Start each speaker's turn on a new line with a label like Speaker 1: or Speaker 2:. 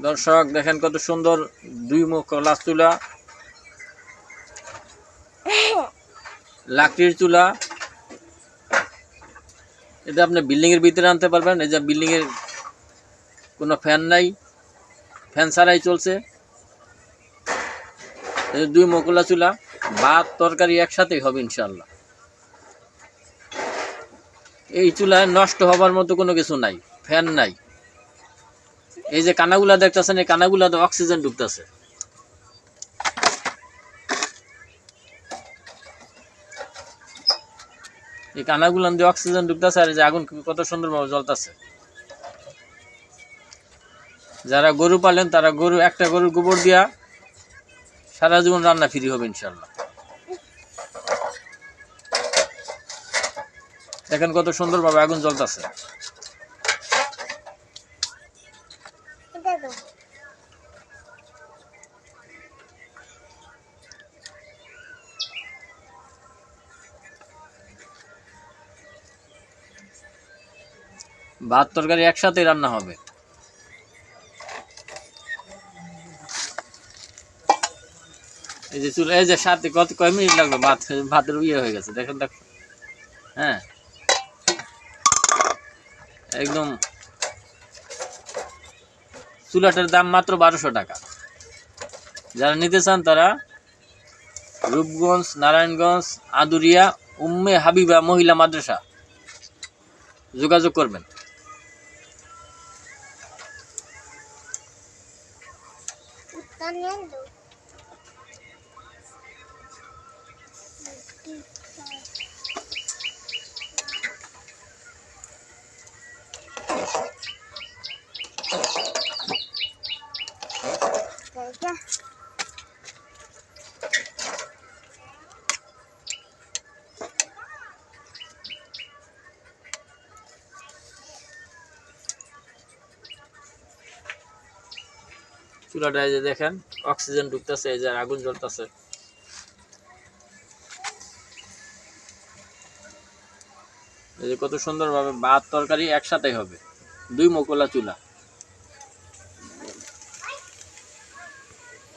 Speaker 1: দর্শক দেখেন কত সুন্দর দুই মুখ কলা চুলা, লাকড়ির চুলা। এটা আপনি বিল্ডিং এর ভিতরে আনতে পারবেন। এই যে বিল্ডিং এর কোনো ফ্যান নাই, ফ্যান ছাড়াই চলছে। এই দুই মুখলা চুলা, ভাত তরকারি একসাথেই হবে ইনশাআল্লাহ। এই চুলায় নষ্ট হবার মতো কোনো কিছু নাই, ফ্যান নাই। এই যে কানাগুলা দেখতেছেন, এই কানাগুলাতে অক্সিজেন ঢুকতেছে। এই কানাগুলান দিয়ে অক্সিজেন ঢুকতেছে, আর এই যে আগুন কত সুন্দরভাবে জ্বলতেছে। যারা গরু পালেন তারা একটা গরুর গোবর দিয়া সারা জীবন রান্না ফ্রি হবে ইনশাআল্লাহ। দেখেন কত সুন্দরভাবে আগুন জ্বলতেছে। ভাত তরকারি একসাথে রান্না হবে। এই যে চুলা, এই যে সাথে কয় মিনিট লাগলো ভাতের ইয়ে হয়ে গেছে। দেখেন দেখ, হ্যাঁ একদম। চুলাটার দাম মাত্র 1200 টাকা। যারা নিতে চান তারা রূপগঞ্জ, নারায়ণগঞ্জ, আদুরিয়া উম্মে হাবিবা মহিলা মাদ্রাসা যোগাযোগ করবেন। চুলাটা এই যে দেখেন অক্সিজেন ঢুকতেছে, এই যে আগুন জ্বলতেছে। এই যে কত সুন্দরভাবে ভাত তরকারি একসাথে হবে, দুই মুখলা চুলা।